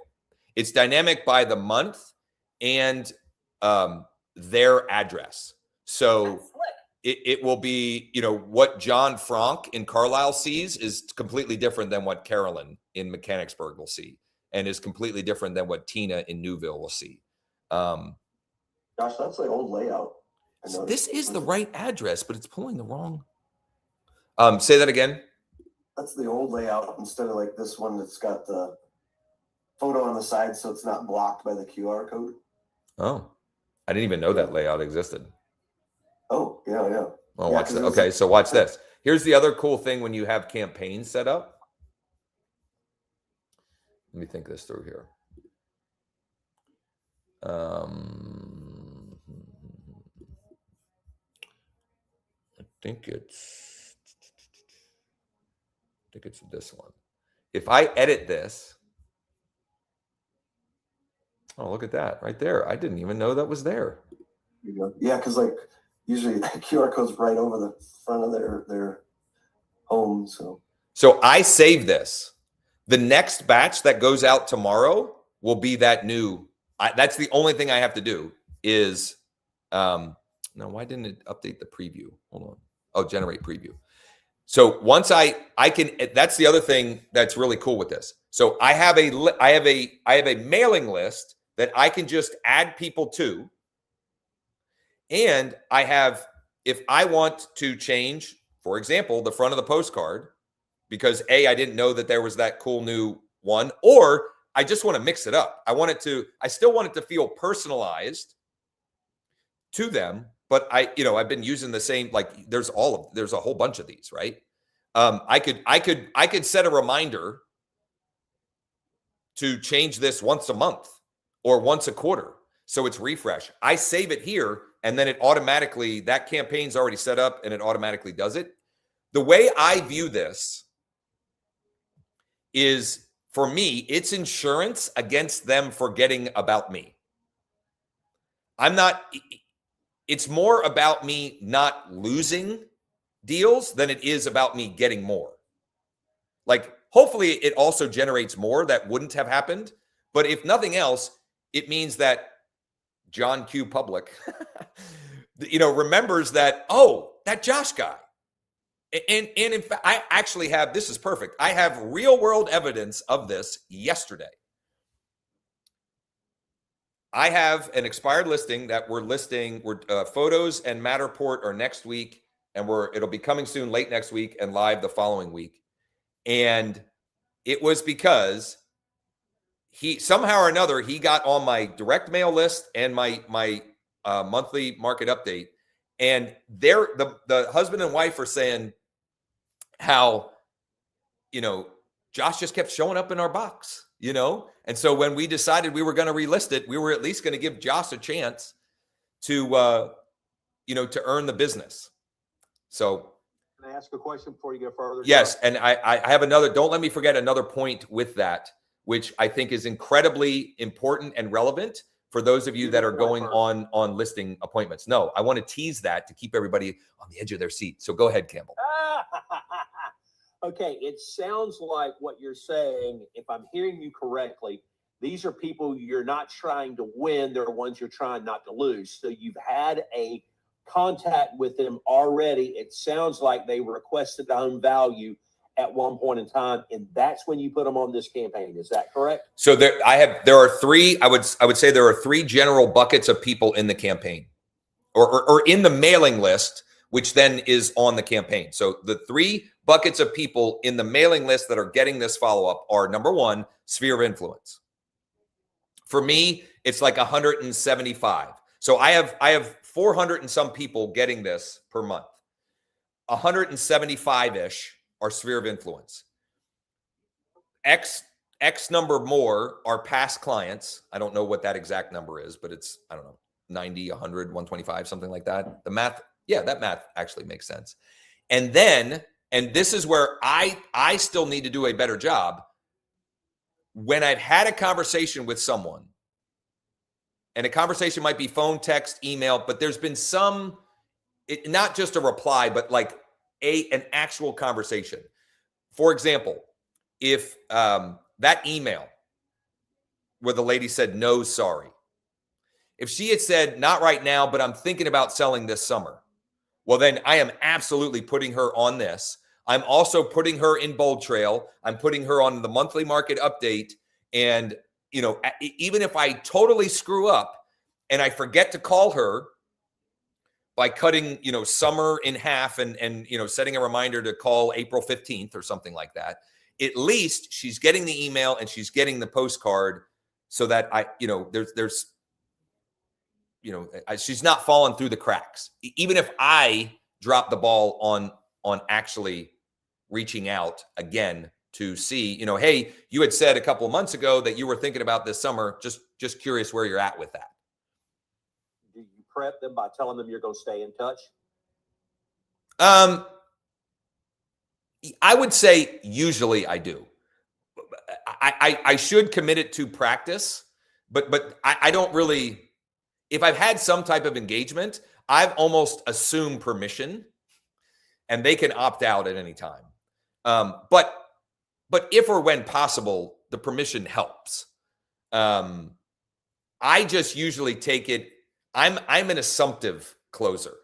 It's dynamic by the month and their address. So That's slick. it will be, what John Frank in Carlisle sees is completely different than what Carolyn in Mechanicsburg will see, and is completely different than what Tina in Newville will see. Gosh, that's the old layout. I So noticed. this is the right address, but it's pulling the wrong. Say that again. That's the old layout instead of like this one that's got the photo on the side, so it's not blocked by the QR code. Oh, I didn't even know that layout existed. Oh, yeah. Well, Yeah, watch 'cause that. it was Okay, a- so watch this. Here's the other cool thing when you have campaigns set up. Let me think this through here. I think it's this one. If I edit this, oh, look at that right there. I didn't even know that was there. You go. Yeah, because like usually the QR code's right over the front of their home. So I save this. The next batch that goes out tomorrow will be that new. That's the only thing I have to do is, no, why didn't it update the preview? Hold on. Oh, generate preview. So once I can, that's the other thing that's really cool with this. So I have a mailing list that I can just add people to. And I have, if I want to change, for example, the front of the postcard, because I didn't know that there was that cool new one, or I just want to mix it up. I still want it to feel personalized to them, but I've been using the same, like there's a whole bunch of these, right? I could set a reminder to change this once a month or once a quarter. So it's refresh. I save it here, and then it automatically, that campaign's already set up and it automatically does it. The way I view this is, for me, it's insurance against them forgetting about me. It's more about me not losing deals than it is about me getting more. Like, hopefully it also generates more that wouldn't have happened. But if nothing else, it means that John Q. Public, remembers that, oh, that Josh guy. And in fact, I actually have, this is perfect. I have real world evidence of this yesterday. I have an expired listing that we're listing. Photos and Matterport are next week, and it'll be coming soon, late next week, and live the following week. And it was because he somehow or another, he got on my direct mail list and my monthly market update. And the husband and wife are saying how, Josh just kept showing up in our box, And so when we decided we were going to relist it, we were at least going to give Josh a chance to earn the business. So, Can I ask a question before you go further? yes. And I have another, don't let me forget another point with that, which I think is incredibly important and relevant for those of you that are going on listing appointments. No, I want to tease that to keep everybody on the edge of their seat. So go ahead, Campbell. Okay, it sounds like what you're saying, if I'm hearing you correctly, these are people you're not trying to win. They're ones you're trying not to lose. So you've had a contact with them already. It sounds like they requested the home value at one point in time, and that's when you put them on this campaign. Is that correct? So there are three, I would say there are three general buckets of people in the campaign or in the mailing list, which then is on the campaign. So the three buckets of people in the mailing list that are getting this follow-up are, number one, sphere of influence. For me, it's like 175. So I have 400 and some people getting this per month. 175-ish are sphere of influence. X X number more are past clients. I don't know what that exact number is, but it's, I don't know, 90, 100, 125, something like that. The math, yeah, that math actually makes sense. And then, and this is where I still need to do a better job. When I've had a conversation with someone, and a conversation might be phone, text, email, but there's been some, not just a reply, but like an actual conversation. For example, if that email where the lady said, no, sorry. If she had said, not right now, but I'm thinking about selling this summer. Well, then I am absolutely putting her on this. I'm also putting her in Bold Trail. I'm putting her on the monthly market update. And, you know, even if I totally screw up and I forget to call her by cutting, you know, summer in half and, you know, setting a reminder to call April 15th or something like that, at least she's getting the email and she's getting the postcard so that you know, there's, you know, she's not falling through the cracks. Even if I drop the ball on actually reaching out again to see, you know, hey, you had said a couple of months ago that you were thinking about this summer. Just curious where you're at with that. Do you prep them by telling them you're going to stay in touch? I would say usually I do. I should commit it to practice, but I don't really. If I've had some type of engagement, I've almost assumed permission, and they can opt out at any time. But if or when possible, the permission helps. I just usually take it. I'm an assumptive closer.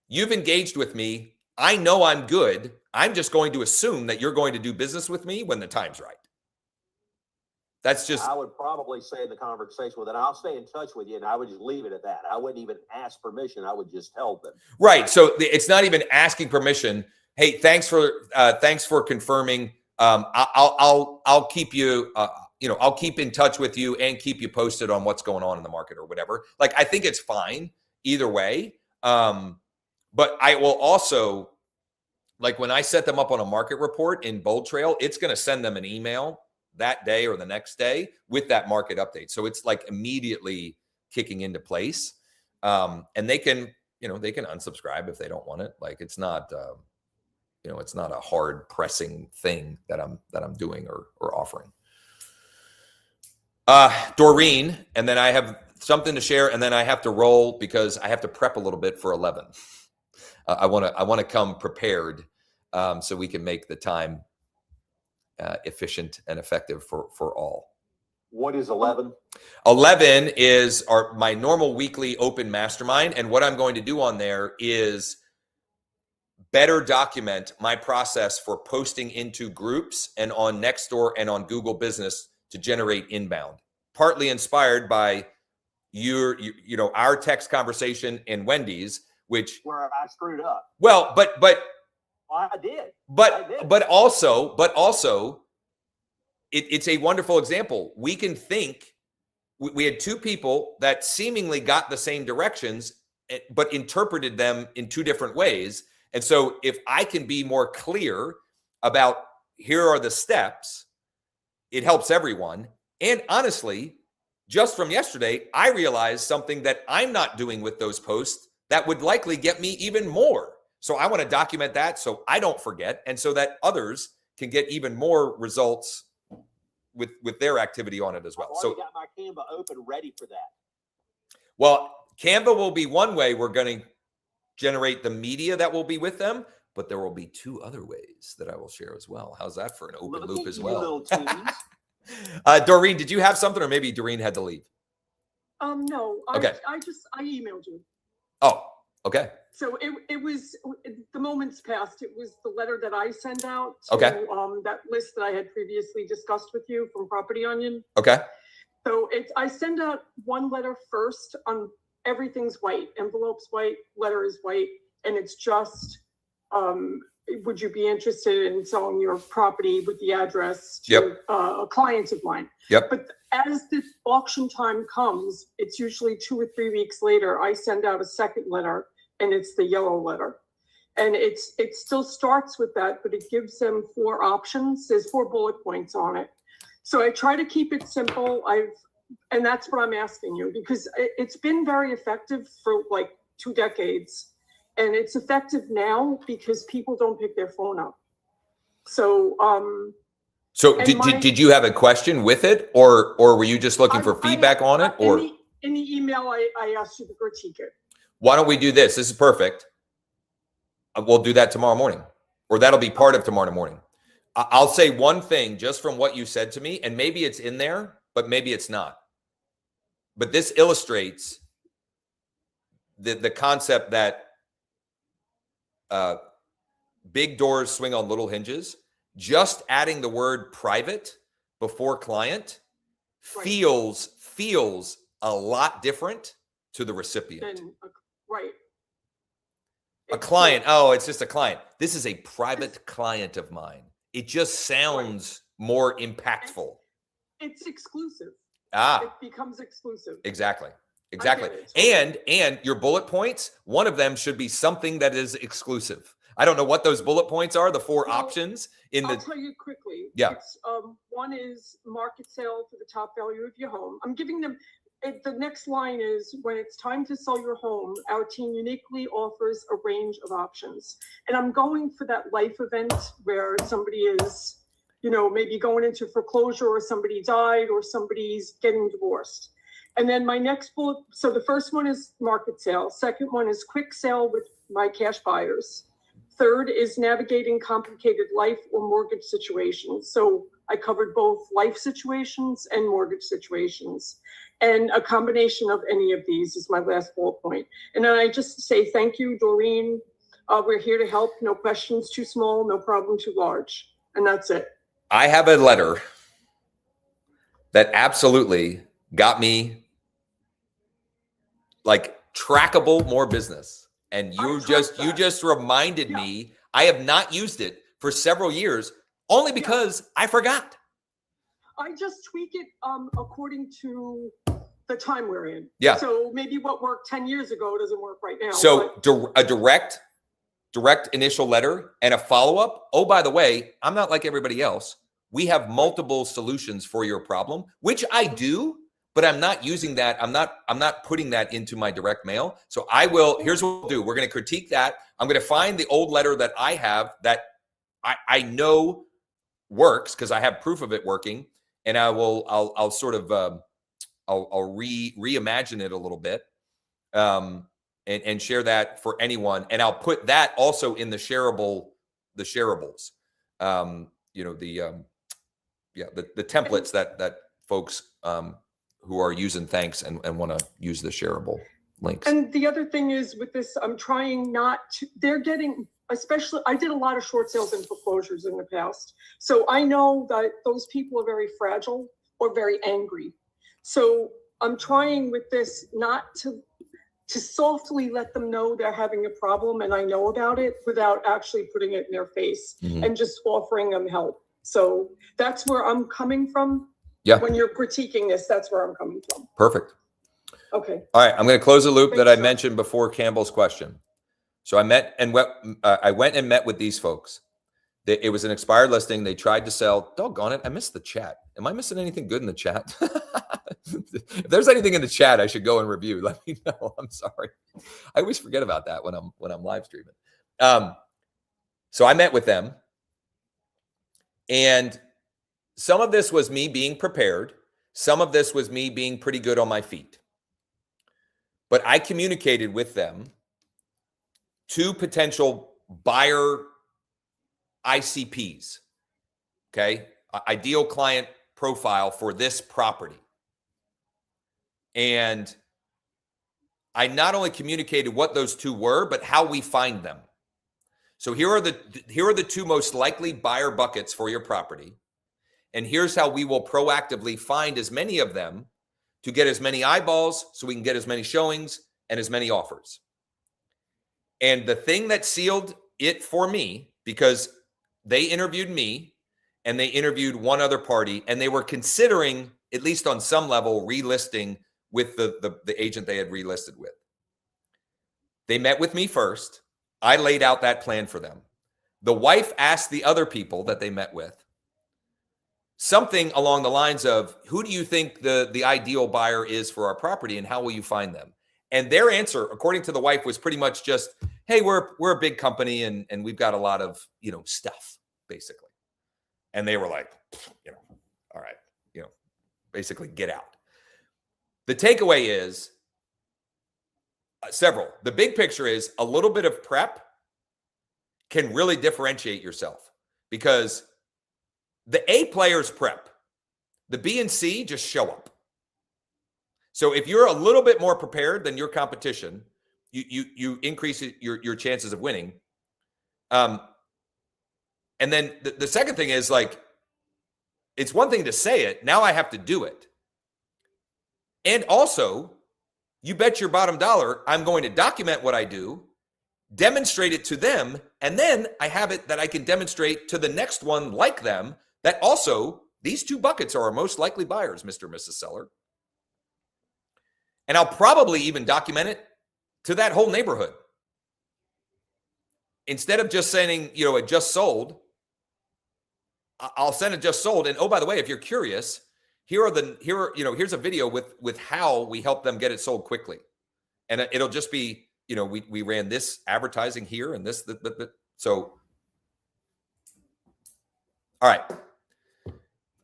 You've engaged with me. I know I'm good. I'm just going to assume that you're going to do business with me when the time's right. That's just. I would probably say in the conversation with it, I'll stay in touch with you, and I would just leave it at that. I wouldn't even ask permission. I would just tell them. Right. So it's not even asking permission. Hey, thanks for confirming. I'll keep you. You know, I'll keep in touch with you and keep you posted on what's going on in the market or whatever. Like, I think it's fine either way. But I will also, like, when I set them up on a market report in Bold Trail, it's going to send them an email that day or the next day with that market update. So it's like immediately kicking into place. And they can, you know, they can unsubscribe if they don't want it. Like, it's not, you know, it's not a hard pressing thing that I'm doing or offering. Doreen, and then I have something to share, and then I have to roll because I have to prep a little bit for 11. I want to come prepared so we can make the time efficient and effective for all. What is 11? 11 is my normal weekly open mastermind. And what I'm going to do on there is better document my process for posting into groups and on Nextdoor and on Google Business to generate inbound, partly inspired by our text conversation in Wendy's, which Where I screwed up. Well, but I did. But also, it's a wonderful example. We can think we had two people that seemingly got the same directions, but interpreted them in two different ways. And so if I can be more clear about here are the steps, it helps everyone. And honestly, just from yesterday, I realized something that I'm not doing with those posts that would likely get me even more. So I want to document that so I don't forget, and so that others can get even more results with their activity on it as well. I've So already got my Canva open, ready for that. Well, Canva will be one way we're going to generate the media that will be with them, but there will be two other ways that I will share as well. How's that for an open Look loop at as you, well? little tease. Doreen, did you have something, or maybe Doreen had to leave? No, Okay. I emailed you. Oh, okay. So it was, the moments passed. It was the letter that I sent out to Okay. That list that I had previously discussed with you from Property Onion. Okay. So I send out one letter first on everything's white, envelope's white, letter is white, and it's just, would you be interested in selling your property with the address to a client of mine? Yep. But as the auction time comes, it's usually 2 or 3 weeks later, I send out a second letter, and it's the yellow letter. And it still starts with that, but it gives them 4 options. There's 4 bullet points on it. So I try to keep it simple. And that's what I'm asking you, because it's been very effective for like 2 decades. And it's effective now because people don't pick their phone up. So, So and did you have a question with it, or were you just looking for I- feedback on it? Or in the email, I asked you to critique it. why don't we do this? This is perfect. We'll do that tomorrow morning, or that'll be part of tomorrow morning. I'll say one thing just from what you said to me, and maybe it's in there, but maybe it's not. But this illustrates the concept that big doors swing on little hinges. Just adding the word private before client feels a lot different to the recipient. Right. A client, oh, it's just a client. This is a private client of mine. It just sounds more impactful. It's exclusive. It becomes exclusive. Exactly. And your bullet points, one of them should be something that is exclusive. I don't know what those bullet points are, the 4 options in the. I'll tell you quickly. Yeah. One is market sale for the top value of your home. I'm giving them, the next line is, when it's time to sell your home, our team uniquely offers a range of options. And I'm going for that life event where somebody is, maybe going into foreclosure, or somebody died, or somebody's getting divorced. And then my next bullet, so the first one is market sale. Second one is quick sale with my cash buyers. Third is navigating complicated life or mortgage situations. So I covered both life situations and mortgage situations. And a combination of any of these is my last bullet point. And then I just say, thank you, Doreen. We're here to help. No questions too small, no problem too large. And that's it. I have a letter that absolutely got me like trackable more business. And you just reminded me, I have not used it for several years, only because I forgot. I just tweak it according to the time we're in. Yeah. So maybe what worked 10 years ago doesn't work right now. So a direct initial letter and a follow-up. Oh, by the way, I'm not like everybody else. We have multiple solutions for your problem, which I do, but I'm not using that. I'm not putting that into my direct mail. So here's what we'll do. We're going to critique that. I'm going to find the old letter that I have that I know works because I have proof of it working. And I'll sort of, I'll reimagine it a little bit and share that for anyone. And I'll put that also in the shareables, the templates that folks who are using thanks and want to use the shareable links. And the other thing is with this, I'm trying not to, they're getting, especially, I did a lot of short sales and foreclosures in the past. So I know that those people are very fragile or very angry. So I'm trying with this not to softly let them know they're having a problem and I know about it without actually putting it in their face and just offering them help. So that's where I'm coming from. Yeah. When you're critiquing this, that's where I'm coming from. Perfect. Okay. All right. I'm going to close the loop that I mentioned before Campbell's question. So I went and met with these folks. It was an expired listing. They tried to sell. Doggone it. I missed the chat. Am I missing anything good in the chat? If there's anything in the chat I should go and review, let me know. I'm sorry. I always forget about that when I'm live streaming. So I met with them. And some of this was me being prepared. Some of this was me being pretty good on my feet. But I communicated with them 2 potential buyer ICPs, okay? Ideal client profile for this property. And I not only communicated what those 2 were, but how we find them. So here are the 2 most likely buyer buckets for your property. And here's how we will proactively find as many of them to get as many eyeballs so we can get as many showings and as many offers. And the thing that sealed it for me, because they interviewed me and they interviewed one other party, and they were considering, at least on some level, relisting with the agent they had relisted with. They met with me first. I laid out that plan for them. The wife asked the other people that they met with, something along the lines of, who do you think the ideal buyer is for our property and how will you find them? And their answer, according to the wife, was pretty much just, hey, we're a big company and we've got a lot of, stuff, basically. And they were like, all right, basically get out. The takeaway is several. The big picture is a little bit of prep can really differentiate yourself, because the A players prep, the B and C just show up. So if you're a little bit more prepared than your competition, you increase your chances of winning. And then the second thing is, like, it's one thing to say it. Now I have to do it. And also, you bet your bottom dollar I'm going to document what I do, demonstrate it to them, and then I have it that I can demonstrate to the next one like them that also these two buckets are our most likely buyers, Mr. and Mrs. Seller. And I'll probably even document it to that whole neighborhood. Instead of just saying, it just sold, I'll send it just sold. And oh, by the way, if you're curious, here's a video with how we help them get it sold quickly. And it'll just be, we ran this advertising here and this. So, all right.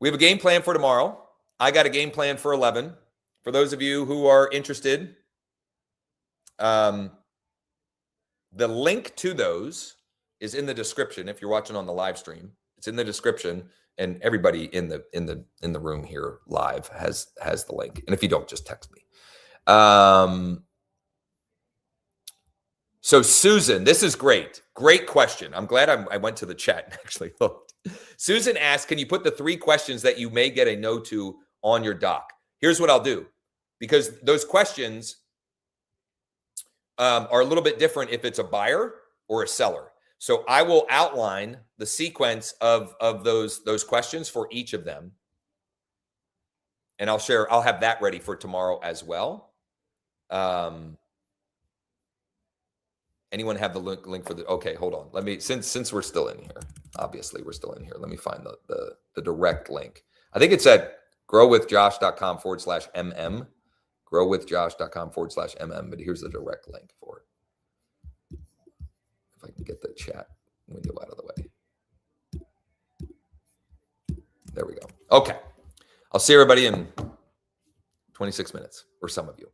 We have a game plan for tomorrow. I got a game plan for 11. For those of you who are interested, the link to those is in the description. If you're watching on the live stream, it's in the description, and everybody in the room here live has the link. And if you don't, just text me. So Susan, this is great. Great question. I'm glad I went to the chat and actually looked. Susan asked, can you put the 3 questions that you may get a no to on your doc? Here's what I'll do, because those questions are a little bit different if it's a buyer or a seller. So I will outline the sequence of those questions for each of them. And I'll have that ready for tomorrow as well. Anyone have the link for the, okay, hold on. Let me, since we're still in here, obviously we're still in here. Let me find the direct link. I think it's at growwithjosh.com/mm, growwithjosh.com/mm, but here's the direct link for it. If I can get the chat window out of the way. There we go. Okay. I'll see everybody in 26 minutes, or some of you.